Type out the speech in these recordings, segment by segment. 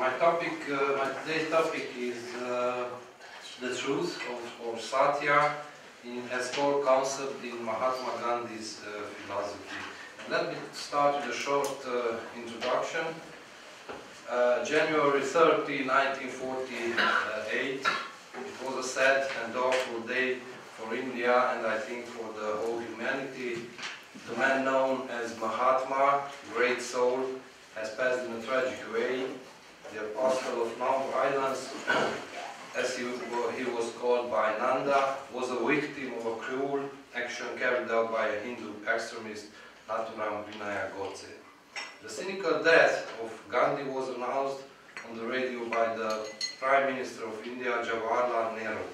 My today's topic is the truth or Satya as core concept in Mahatma Gandhi's philosophy. And let me start with a short introduction. January 30, 1948, it was a sad and awful day for India and I think for the whole humanity. The man known as Mahatma, great soul, has passed in a tragic way. The apostle of non-violence, as he was called by Nanda, was a victim of a cruel action carried out by a Hindu extremist, Nathuram Vinaya Godse. The cynical death of Gandhi was announced on the radio by the Prime Minister of India, Jawaharlal Nehru.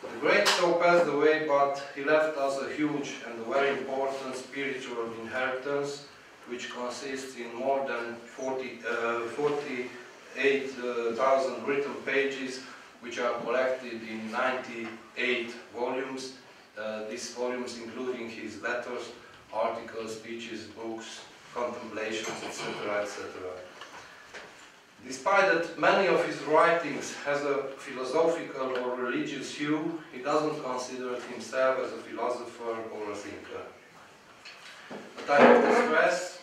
The great soul passed away, but he left us a huge and very important spiritual inheritance, which consists in more than 48,000 written pages, which are collected in 98 volumes. These volumes including his letters, articles, speeches, books, contemplations, etc., etc. Despite that many of his writings has a philosophical or religious hue, he doesn't consider himself as a philosopher or a thinker. But I have to stress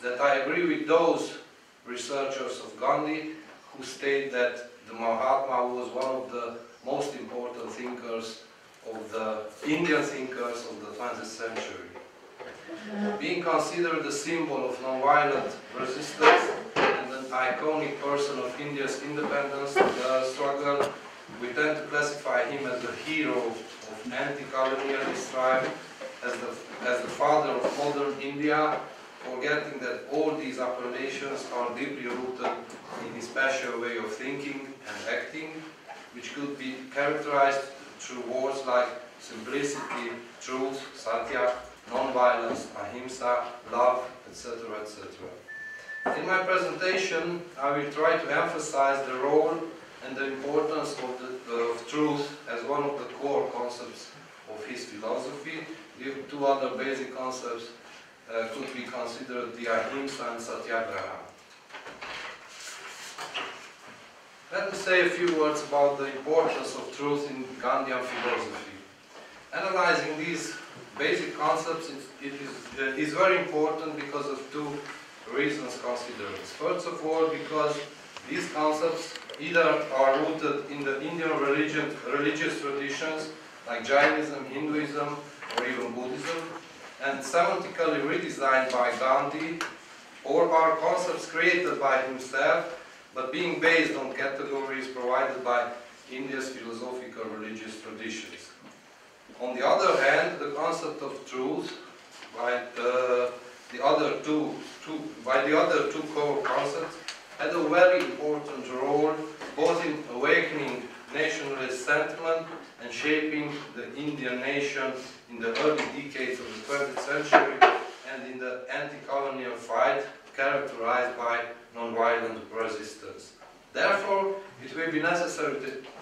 that I agree with those researchers of Gandhi who state that the Mahatma was one of the most important thinkers of the Indian thinkers of the 20th century. Being considered a symbol of non-violent resistance and an iconic person of India's independence struggle, we tend to classify him as the hero of anti-colonialist strife, as the father of modern India, forgetting that all these appellations are deeply rooted in his special way of thinking and acting, which could be characterized through words like simplicity, truth, satya, non-violence, ahimsa, love, etc., etc. In my presentation, I will try to emphasize the role and the importance of truth as one of the core concepts of his philosophy. The two other basic concepts could be considered the ahimsa and satyagraha. Let me say a few words about the importance of truth in Gandhian philosophy. Analyzing these basic concepts is very important because of two reasons considered. First of all, because these concepts either are rooted in the Indian religious traditions like Jainism, Hinduism, or even Buddhism, and semantically redesigned by Gandhi, or are concepts created by himself, but being based on categories provided by India's philosophical religious traditions. On the other hand, the concept of truth, by the other two core concepts, had a very important role both in awakening nationalist sentiment and shaping the Indian nation in the early decades of the 20th century and in the anti-colonial fight characterized by non-violent resistance. Therefore, it will be necessary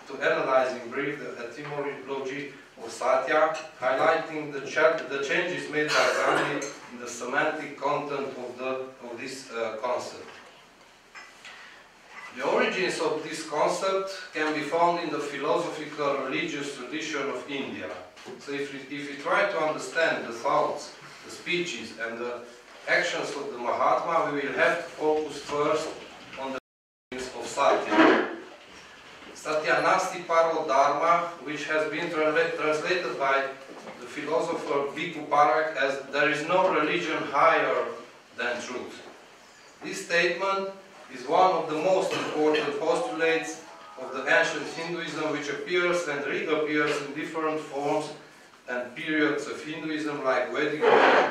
to analyze in brief the etymology of Satya, highlighting the changes made by Gandhi in the semantic content of this concept. The origins of this concept can be found in the philosophical religious tradition of India. So if we try to understand the thoughts, the speeches and the actions of the Mahatma, we will have to focus first on the origins of Satya. Satya Nasti Paro Dharma, which has been translated by the philosopher Bhikkhu Parak as "there is no religion higher than truth." This statement is one of the most important postulates of the ancient Hinduism, which appears and reappears in different forms and periods of Hinduism like Vedic,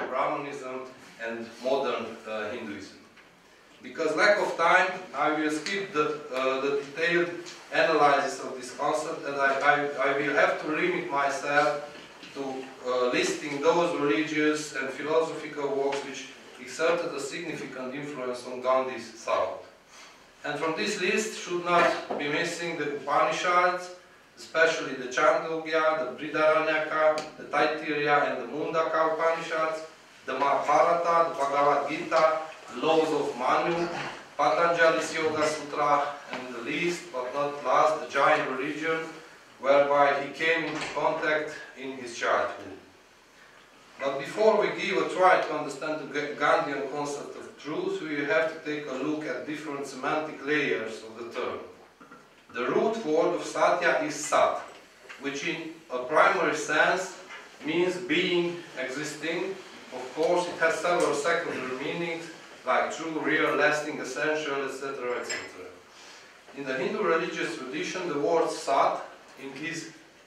Brahmanism and modern Hinduism. Because lack of time, I will skip the detailed analysis of this concept, and I will have to limit myself to listing those religious and philosophical works which exerted a significant influence on Gandhi's thought. And from this list should not be missing the Upanishads, especially the Chandogya, the Brihadaranyaka, the Taittiriya and the Mundaka Upanishads, the Mahabharata, the Bhagavad Gita, laws of Manu, Patanjali's Yoga Sutra, and the least but not last, the Jain religion, whereby he came into contact in his childhood. But before we give a try to understand the Gandhian concept of truth, we have to take a look at different semantic layers of the term. The root word of Satya is Sat, which in a primary sense means being, existing. Of course, it has several secondary meanings, like true, real, lasting, essential, etc., etc. In the Hindu religious tradition, the word Sat, in its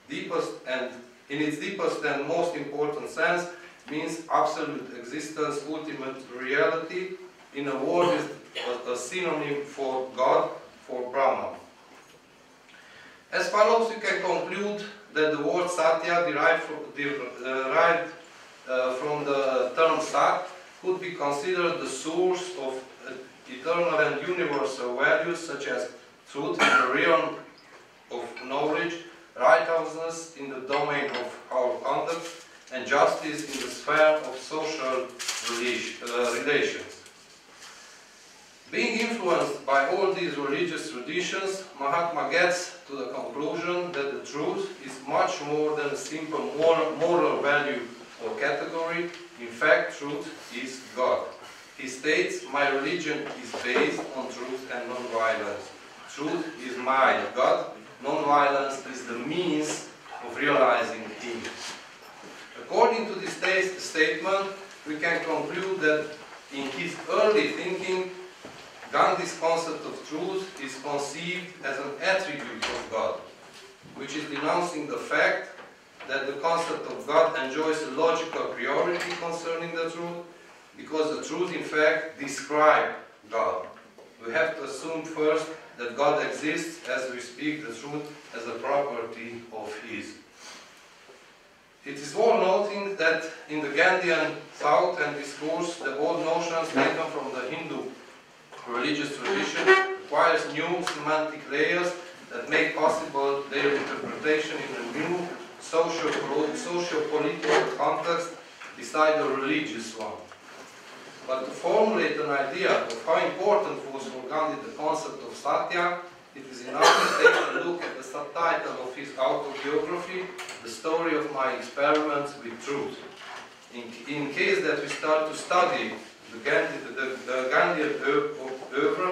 deepest and most important sense, means absolute existence, ultimate reality. In a word, is a synonym for God, for Brahman. As follows, we can conclude that the word Satya, derived from the term Sat, could be considered the source of eternal and universal values such as truth in the realm of knowledge, righteousness in the domain of our conduct, and justice in the sphere of social relations. Being influenced by all these religious traditions, Mahatma gets to the conclusion that the truth is much more than a simple moral value or category. In fact, truth is God. He states, "My religion is based on truth and non-violence. Truth is my God. Non-violence is the means of realizing Him." According to this statement, we can conclude that in his early thinking, Gandhi's concept of truth is conceived as an attribute of God, which is denouncing the fact that the concept of God enjoys a logical priority concerning the truth, because the truth in fact describes God. We have to assume first that God exists as we speak the truth as a property of His. It is worth noting that in the Gandhian thought and discourse, the old notions taken from the Hindu religious tradition requires new semantic layers that make possible their interpretation in a new socio-political context beside the religious one. But to formulate an idea of how important was for Gandhi the concept of Satya, it is enough to take a look at the subtitle of his autobiography, The Story of My Experiments with Truth. In case that we start to study the Gandhian oeuvre,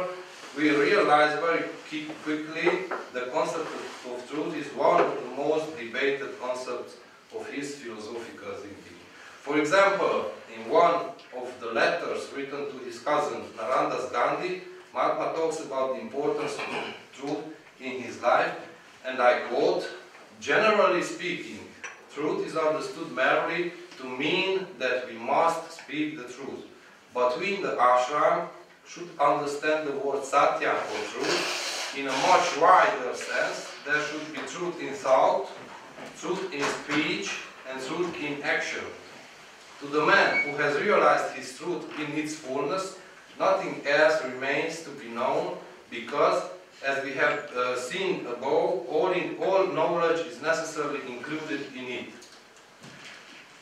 we realize very quickly the concept of truth is one of the most debated concepts of his philosophical thinking. For example, in one of the letters written to his cousin Narandas Gandhi, Mahatma talks about the importance of truth in his life, and I quote, "Generally speaking, truth is understood merely to mean that we must speak the truth. But we in the ashram should understand the word Satya or truth in a much wider sense. There should be truth in thought, truth in speech, and truth in action. To the man who has realized his truth in its fullness, nothing else remains to be known, because, as we have seen above, all knowledge is necessarily included in it.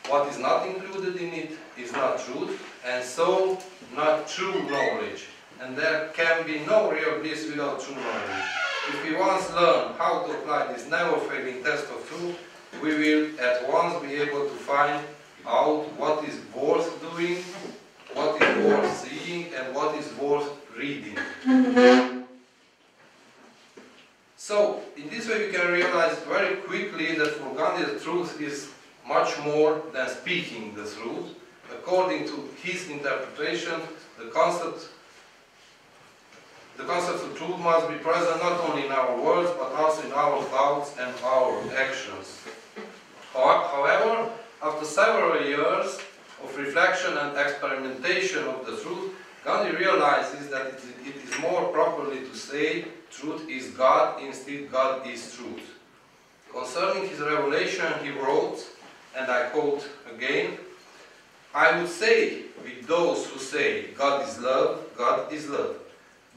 What is not included in it is not truth, and so not true knowledge. And there can be no real bliss without true knowledge. If we once learn how to apply this never-failing test of truth, we will at once be able to find out what is worth doing, what is worth seeing, and what is worth reading." So, in this way we can realize very quickly that for Gandhi the truth is much more than speaking the truth. According to his interpretation, the concept of truth must be present not only in our words, but also in our thoughts and our actions. However, after several years of reflection and experimentation of the truth, Gandhi realizes that it is more properly to say truth is God, instead God is truth. Concerning his revelation, he wrote, and I quote again, "I would say with those who say God is love, God is love.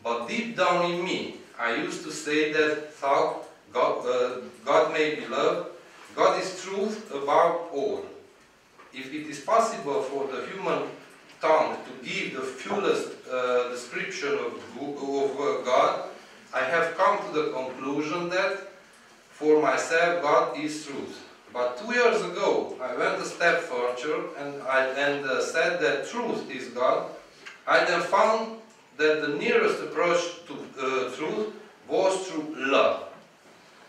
But deep down in me, I used to say that thought God may be love, God is truth above all. If it is possible for the human tongue to give the fullest description of God, I have come to the conclusion that for myself God is truth. But 2 years ago I went a step further and said that truth is God. I then found that the nearest approach to truth was through love.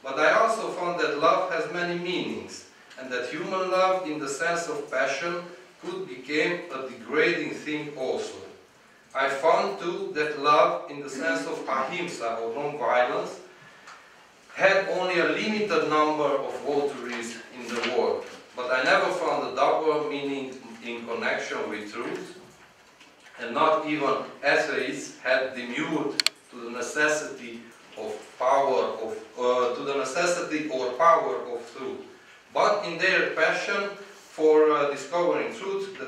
But I also found that love has many meanings, and that human love in the sense of passion could become a degrading thing also. I found too that love in the sense of ahimsa or non-violence had only a limited number of votaries in the world, but I never found a double meaning in connection with truth, and not even atheists had demurred to the necessity of power or power of truth. But in their passion for discovering truth,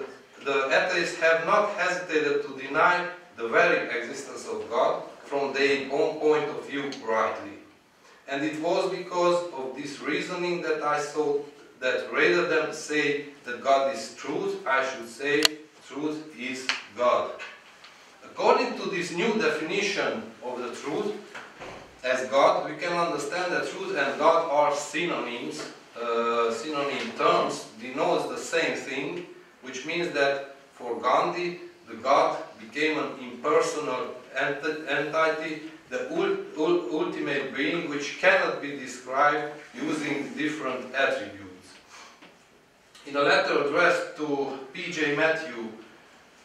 the atheists have not hesitated to deny the very existence of God from their own point of view rightly. And it was because of this reasoning that I thought that rather than say that God is truth, I should say truth is God. According to this new definition of the truth as God, we can understand that truth and God are synonyms. Synonym terms denotes the same thing, which means that for Gandhi, the God became an impersonal entity, the ultimate being which cannot be described using different attributes. In a letter addressed to P.J. Matthew,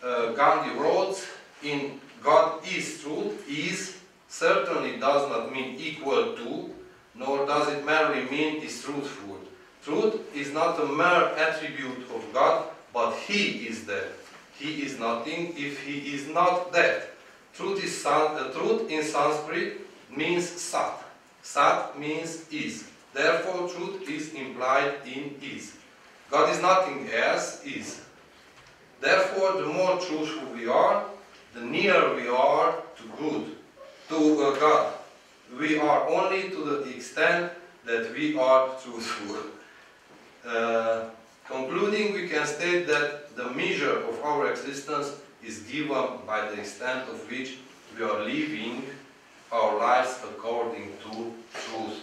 Gandhi wrote, "In God is truth, is certainly does not mean equal to, nor does it merely mean is truthful. Truth is not a mere attribute of God, but He is that. He is nothing if He is not that. Truth in Sanskrit means sat. Sat means is. Therefore, truth is implied in is. God is nothing else, is. Therefore, the more truthful we are, the nearer we are to God. We are only to the extent that we are truthful." Concluding, we can state that the measure of our existence is given by the extent of which we are living our lives according to truth.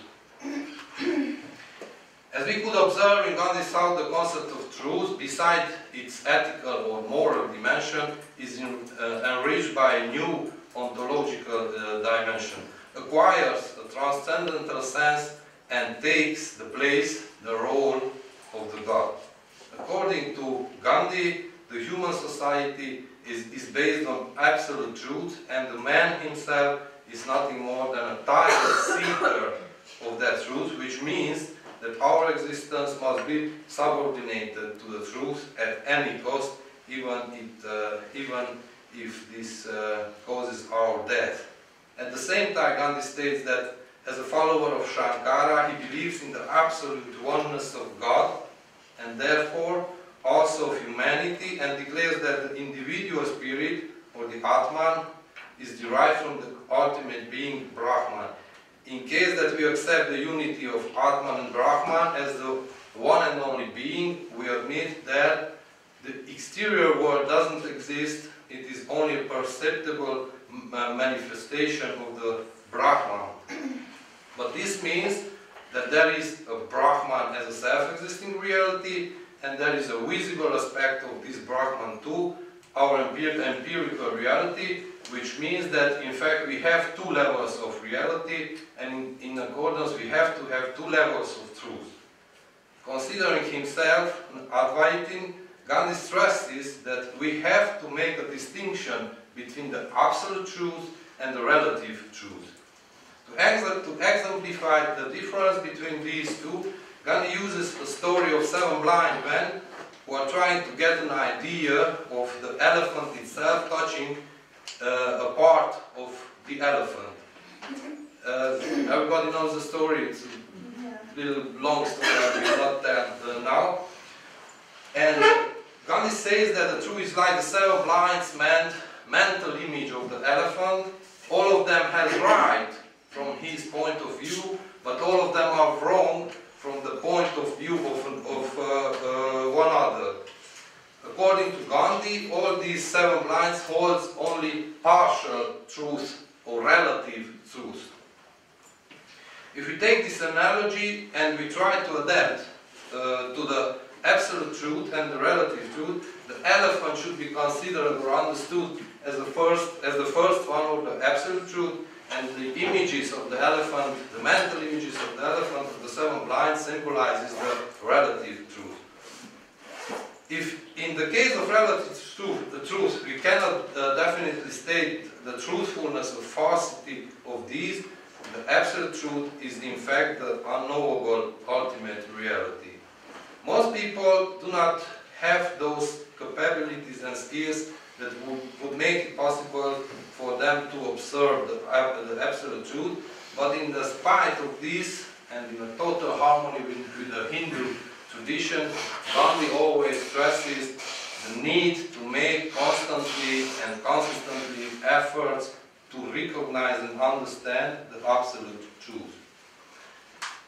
As we could observe in Gandhi's thought, the concept of truth, besides its ethical or moral dimension, is enriched by a new ontological dimension, acquires a transcendental sense, and takes the role of the God. According to Gandhi, the human society is based on absolute truth, and the man himself is nothing more than a tireless seeker of that truth, which means that our existence must be subordinated to the truth at any cost, even if this causes our death. At the same time, Gandhi states that as a follower of Shankara, he believes in the absolute oneness of God, and therefore also of humanity, and declares that the individual spirit, or the Atman, is derived from the ultimate being, Brahman. In case that we accept the unity of Atman and Brahman as the one and only being, we admit that the exterior world doesn't exist, it is only a perceptible manifestation of the Brahman. But this means that there is a Brahman as a self-existing reality, and there is a visible aspect of this Brahman too, our empirical reality, which means that in fact we have two levels of reality, and in accordance we have to have two levels of truth. Considering himself an Advaitin, Gandhi stresses that we have to make a distinction between the absolute truth and the relative truth. To exemplify the difference between these two, Gandhi uses the story of 7 blind men who are trying to get an idea of the elephant itself touching a part of the elephant. Everybody knows the story, it's a little long story, I will not tell now. And Gandhi says that the truth is like the 7 blinds mental image of the elephant. All of them has right from his point of view, but all of them are wrong from the point of view of one another. According to Gandhi, all these seven blinds holds only partial truth or relative truth. If we take this analogy and we try to adapt to the absolute truth and the relative truth, the elephant should be considered or understood as the first one, or the absolute truth, and the images of the elephant, the mental images of the elephant of the seven blinds, symbolizes the relative truth. If in the case of relative truth, we cannot definitely state the truthfulness or falsity of these, the absolute truth is in fact the unknowable ultimate reality. Most people do not have those capabilities and skills that would make it possible for them to observe the absolute truth, but in the spite of this, and in a total harmony with the Hindu tradition, Gandhi always stresses the need to make constantly and consistently efforts to recognize and understand the absolute truth.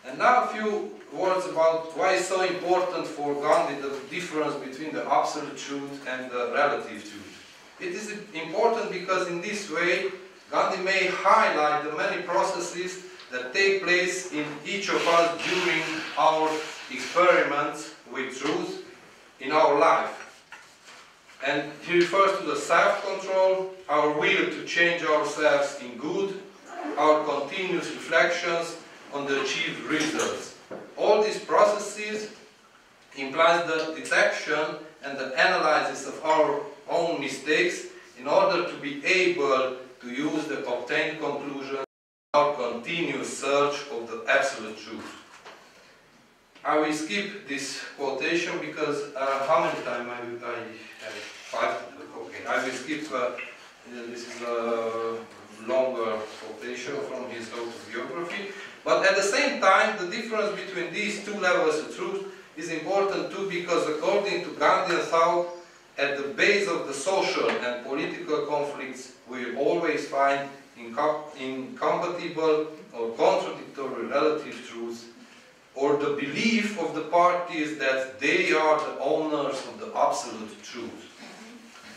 And now a few words about why it's so important for Gandhi the difference between the absolute truth and the relative truth. It is important because in this way Gandhi may highlight the many processes that take place in each of us during our experiments with truth in our life. And he refers to the self-control, our will to change ourselves in good, our continuous reflections on the achieved results. All these processes implies the detection and the analysis of our own mistakes in order to be able to use the obtained conclusion in our continuous search of the absolute truth. I will skip this quotation because how many times I have 5 to do? Okay, I will skip. This is a longer quotation from his autobiography. But at the same time, the difference between these two levels of truth is important too, because according to Gandhian thought, at the base of the social and political conflicts, we always find incompatible or contradictory relative truths, or the belief of the parties that they are the owners of the absolute truth.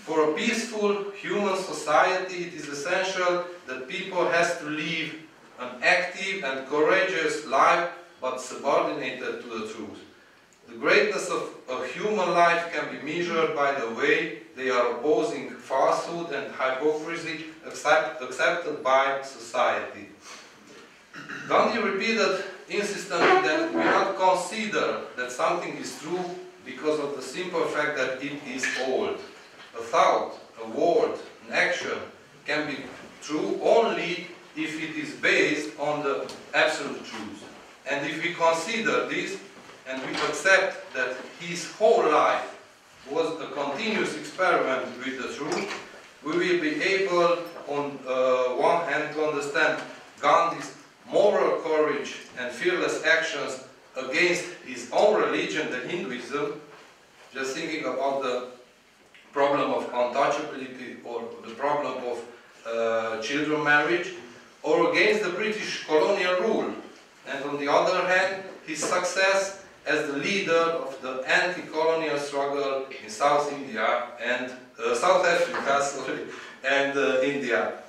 For a peaceful human society, it is essential that people has to live an active and courageous life, but subordinated to the truth. The greatness of a human life can be measured by the way they are opposing falsehood and hypocrisy accepted by society. Gandhi repeated insistently that we not consider that something is true because of the simple fact that it is old. A thought, a word, an action can be true only if it is based on the absolute truth. And if we consider this, and we accept that his whole life was a continuous experiment with the truth, we will be able, on one hand, to understand Gandhi's moral courage and fearless actions against his own religion, the Hinduism, just thinking about the problem of untouchability or the problem of children marriage, or against the British colonial rule. And on the other hand, his success as the leader of the anti-colonial struggle in South India and South Africa, and India.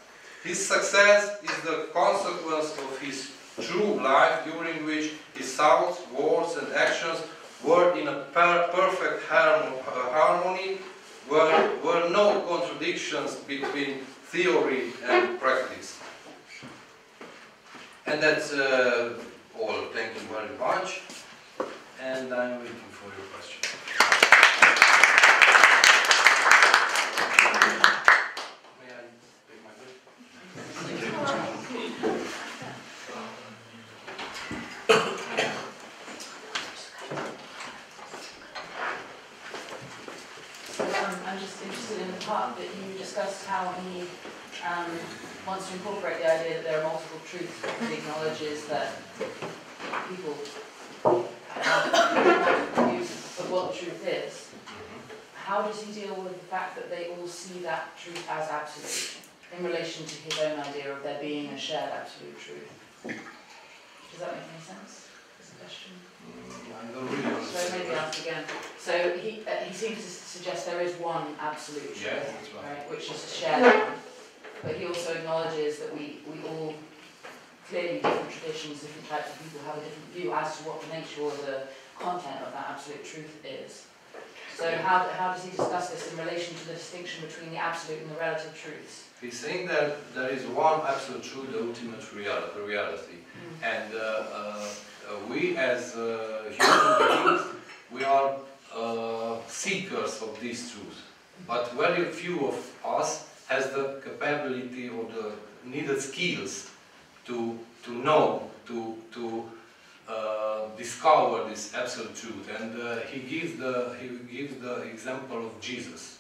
His success is the consequence of his true life, during which his thoughts, words, and actions were in a perfect harmony, were no contradictions between theory and practice. And that's all. Thank you very much. And I'm waiting for your questions. May I take my break? I'm just interested in the part that you discussed how he wants to incorporate the idea that there are multiple truths. He acknowledges that people have multiple views of what the truth is. How does he deal with the fact that they all see that truth as absolute in relation to his own idea of there being a shared absolute truth? Does that make any sense? suggestion? I don't really So maybe understand. ask again. So he seems to suggest there is one absolute truth, Yes, that's right. right, which is a shared one. But he also acknowledges that we all, clearly different traditions, different types of people have a different view as to what the nature or the content of that absolute truth is. So how does he discuss this in relation to the distinction between the absolute and the relative truths? He's saying that there is one absolute truth, the ultimate reality. And we as human beings, we are seekers of this truth. But very few of us has the capability or the needed skills to know, to discover this absolute truth. And he gives the example of Jesus.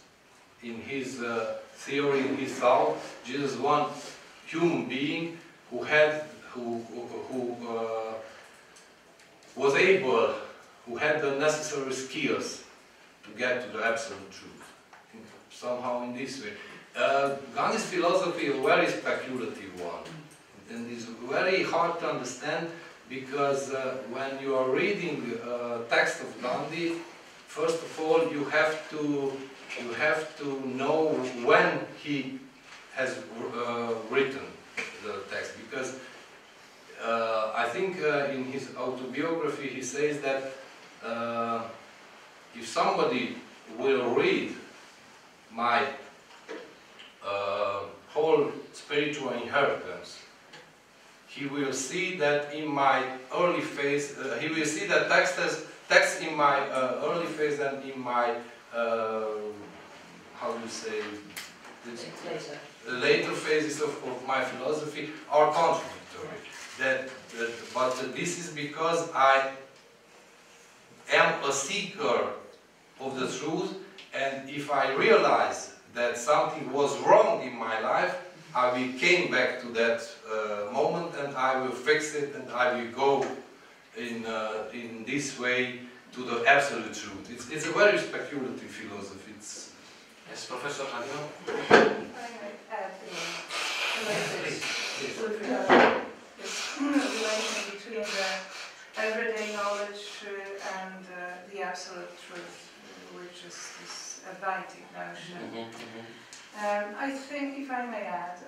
In his theory, in his thought, Jesus one human being who was able, who had the necessary skills to get to the absolute truth. Somehow in this way. Gandhi's philosophy is a very speculative one. And it's very hard to understand because when you are reading text of Gandhi, first of all you have to know when he has written the text, because I think in his autobiography he says that if somebody will read my whole spiritual inheritance, he will see that in my early phase, he will see that text in my early phase and in my, how do you say, the later phases of my philosophy are contradictory. But this is because I am a seeker of the truth, and if I realize that something was wrong in my life, I will came back to that moment and I will fix it, and I will go in this way to the absolute truth. It's a very speculative philosophy. Yes, Professor Hanyo? I might add with regard to this relation between the everyday knowledge and the absolute truth, which is this Advaitic notion. I think, if I may add,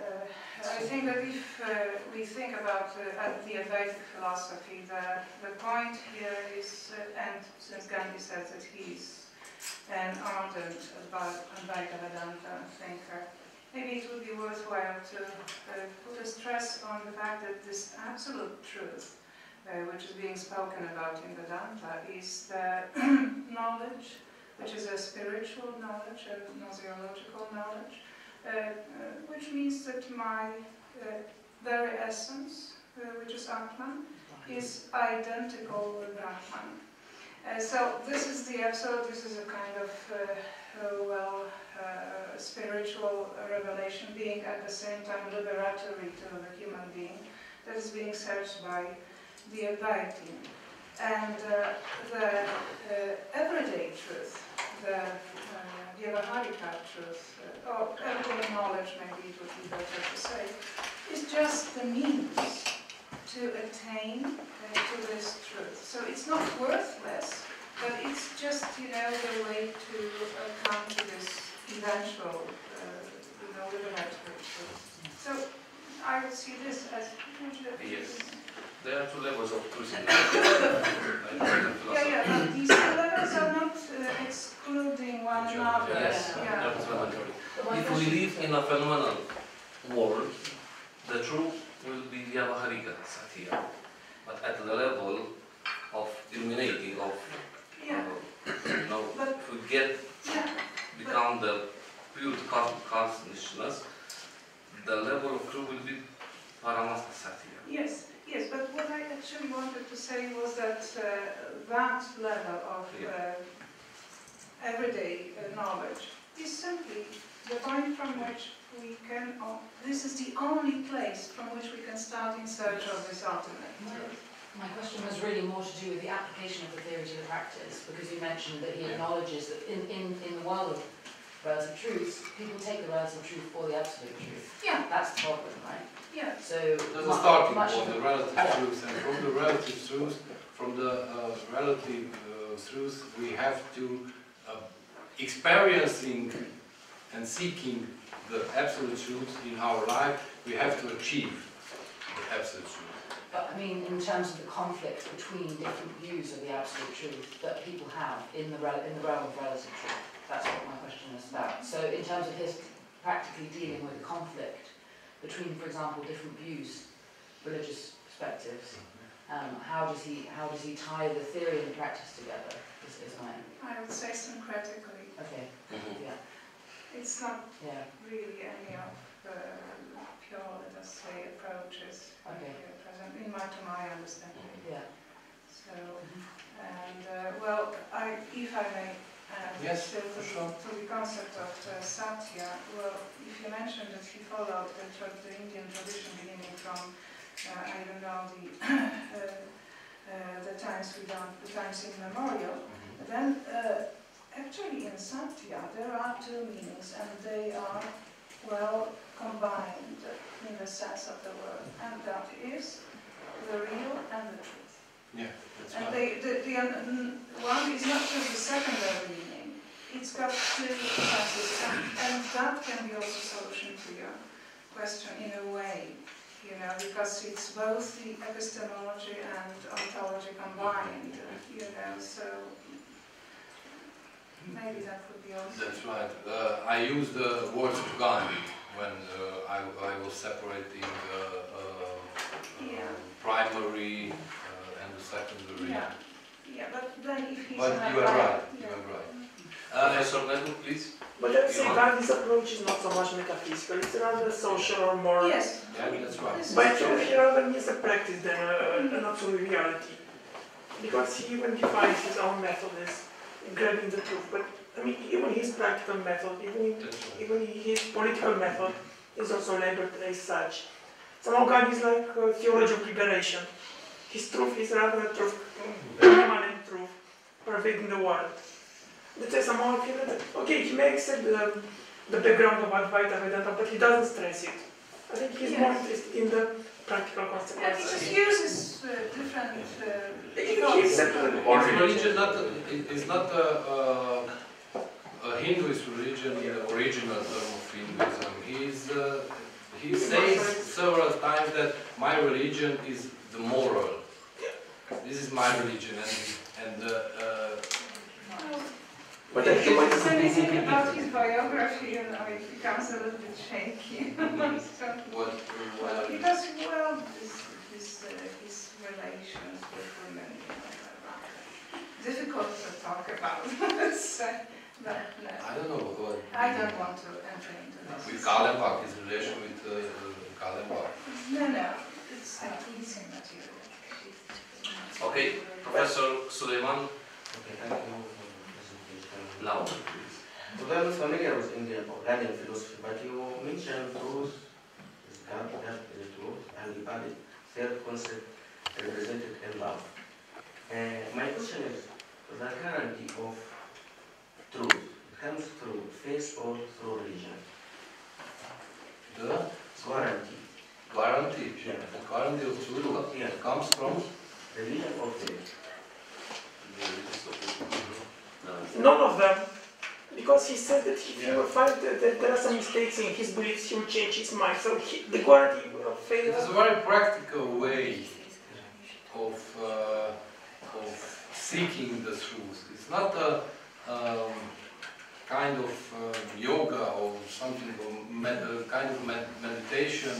I think that if we think about the Advaitic philosophy, the point here is, and since Gandhi says that he's an ardent Advaita Vedanta thinker, maybe it would be worthwhile to put a stress on the fact that this absolute truth, which is being spoken about in Vedanta, is the knowledge, which is a spiritual knowledge, a gnoseological knowledge, which means that my very essence, which is Atman, is identical with Brahman. So this is the absolute, this is a kind of, spiritual revelation, being at the same time liberatory to the human being, that is being searched by the Advaita. And the everyday truth, the Vyavaharika truth, or everyday knowledge, maybe it would be better to say, is just the means to attain to this truth. So it's not worthless, but it's just, the way to come to this eventual, liberatory truth. So I would see this as... Yes. There are two levels of truth in Yeah, but these two levels are not excluding one another. Yes, Yeah. that's mandatory. If we live in a phenomenal world, the truth will be Vyavaharika, Satya. But at the level of eliminating, of, if we become the pure consciousness, the level of truth will be Paramasta Satya. Yes, but what I actually wanted to say was that that level of everyday knowledge is simply the point from which we can, this is the only place from which we can start in search of this ultimate. My question was really more to do with the application of the theory to the practice, because you mentioned that he acknowledges that in the world of relative truths, people take the relative truth for the absolute truth. Yeah. That's the problem, right? Yeah. So There's a starting point, the relative truth, and from the relative truth from the relative truth, we have to experiencing and seeking the absolute truth in our life, we have to achieve the absolute truth. But I mean, in terms of the conflict between different views of the absolute truth that people have in the realm of relative truth, that's what my question is about. So in terms of his practically dealing with conflict between, for example, different views, religious perspectives, how does he tie the theory and the practice together? Is my I would say syncretically. okay. Yeah. It's not Yeah. really any of pure, let us say, approaches Okay. present to my understanding. Yeah. So, and well, if I may Yes, still for sure. to the concept of Satya, well, if you mentioned that he followed the Indian tradition beginning from, I don't know, the times immemorial, then actually in Satya there are two meanings and they are well combined in the sense of the word, and that is the real and the truth. Yeah, that's And right. one is not just the secondary meaning, it's got two senses, and that can be also a solution to your question in a way, you know, because it's both the epistemology and ontology combined, you know, so maybe that would be also... That's right. I use the words of Gandhi when I was separating primary and the secondary. Yeah, but then if he's But not you are right, yeah. you are right. Professor Nedu, please. But let's say Gandhi's approach is not so much metaphysical, it's rather social or more... Yes. Yeah, that's right. This is By true. truth, he rather means a practice than an absolute reality. Because he even defines his own method as grabbing the truth. But I mean, even his practical method, even his political method is also labeled as such. Somehow Gandhi is like a theology of liberation. His truth is rather a truth, permanent truth, pervading the world. That's why somehow I feel that, okay, he may accept the background of Advaita Vedanta, but he doesn't stress it. I think he's more interested in the practical Yeah, he consequences. just uses different... He accepted the Religion is not a Hinduist religion in the original term of Hinduism. He says several times that my religion is the moral. This is my religion, But if you say anything about his biography, you know, it becomes a little bit shaky. So, because, well, his relations with women, you know, are rather difficult to talk about. So, but, no, I don't know what. I don't want to enter into this. With Kallenbach, his relation with Kallenbach. No, it's not easy material. Okay, Professor Suleiman. Okay, thank you for the presentation. Now. So I'm familiar with Indian Gandhian philosophy, but you mentioned truth is God, God is truth, and you added third concept represented in love. My question is, the guarantee of truth comes through faith or through religion? The Guarantee. guarantee, Yeah. the guarantee of truth Yeah. comes from Religion or faith? none of them. Because he said that if he will find that there are some mistakes in his beliefs, he will change his mind. So the guarantee of faith. It is a very practical way of seeking the truth. It's not a kind of yoga or something, or kind of meditation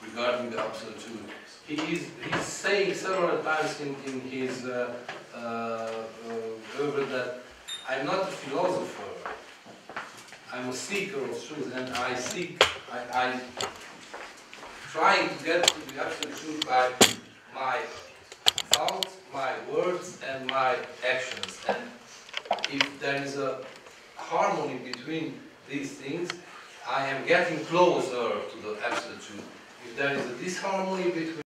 regarding the absolute truth. He's saying several times in his over that I'm not a philosopher. I'm a seeker of truth, and I try to get to the absolute truth by my thoughts, my words, and my actions. And if there is a harmony between these things, I am getting closer to the absolute truth. If there is a disharmony between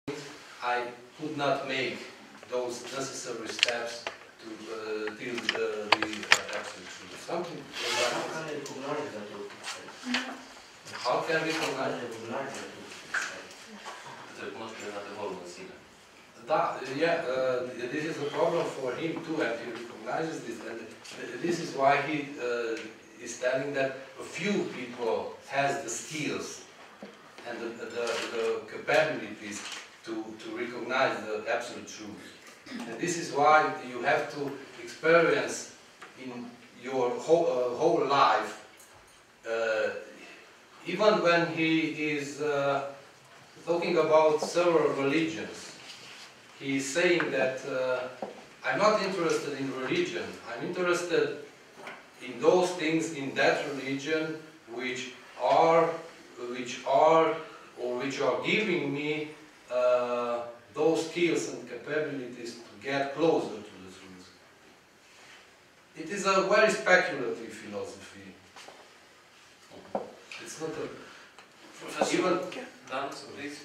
things, I could not make those necessary steps to till the absolute truth. Something How like can I recognize the truth? how can we How can I connect? recognize the truth? Recunoașterea de volă în sine. This is a problem for him too, and he recognizes this. And this is why he is telling that a few people has the skills and the capabilities to recognize the absolute truth. And this is why you have to experience in your whole life, even when he is talking about several religions. He is saying that I'm not interested in religion, I'm interested in those things in that religion which are giving me those skills and capabilities to get closer to the truth. It is a very speculative philosophy. It's not a... Professor Dance, please.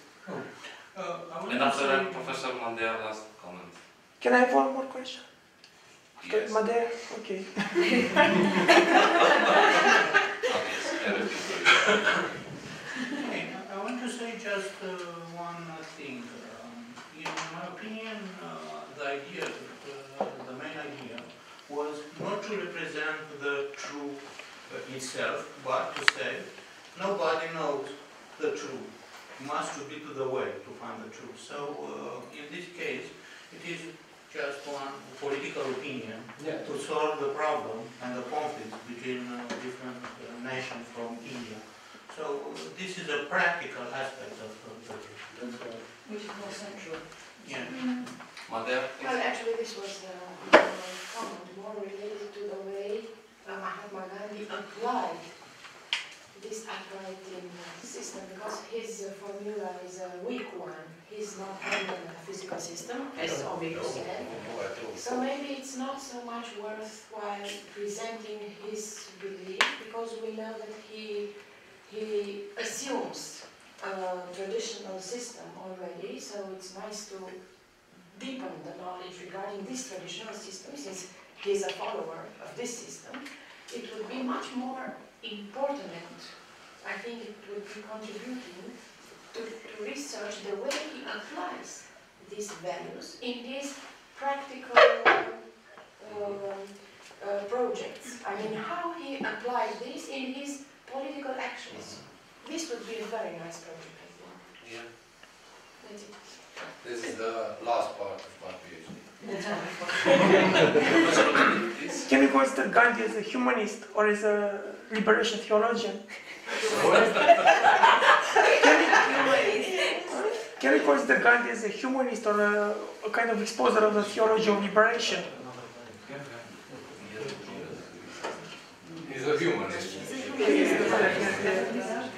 And after that, Professor Mandea, last comment. Can I have one more question? Yes. Madea? Okay. I want to say just one thing. In my opinion, the idea, the main idea, was not to represent the truth itself, but to say nobody knows the truth. Must be to the way to find the truth. So in this case, it is just one political opinion to solve the problem and the conflict between different nations from India. So this is a practical aspect of the Which is more central. yeah. Mandea, Well, actually, this was a comment more related to the way Mahatma Gandhi applied this operating system, because his formula is a weak one. He's not having a physical system, as Obi said. So maybe it's not so much worthwhile presenting his belief, because we know that he assumes a traditional system already, so it's nice to deepen the knowledge regarding this traditional system, since he's a follower of this system. It would be much more important, and I think it would be contributing to research the way he applies these values in his practical projects. I mean, how he applies this in his political actions. This would be a very nice project, I think. yeah. That's it. This is the last part of my PhD. Please. Can we consider Gandhi as a humanist or as a liberation theologian? Can we consider Gandhi as a humanist or a kind of exposer of the theology of liberation? He's a humanist.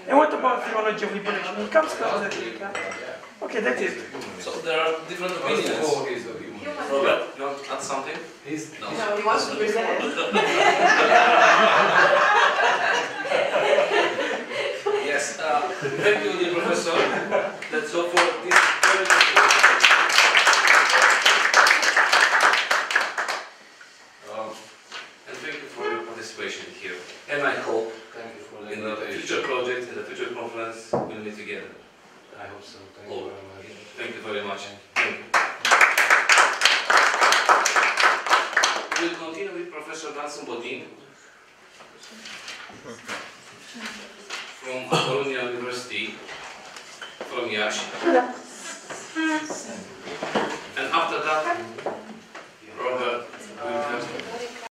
And what about theology of liberation? It comes close, I think. Okay, that's it. So there are different First opinions. of all, he's a humanist. Robert, you want to add something? No. No, he wants to present. Yes, thank you, dear Professor. That's all for this very and thank you for your participation here. And I hope Thank you for the in the invitation. future project, in the future conference, we'll meet together. I hope so. Thank Oh, you very much. thank you very much. Thank you. We'll continue with Professor Vincent Bodin from Bologna University, from Iași.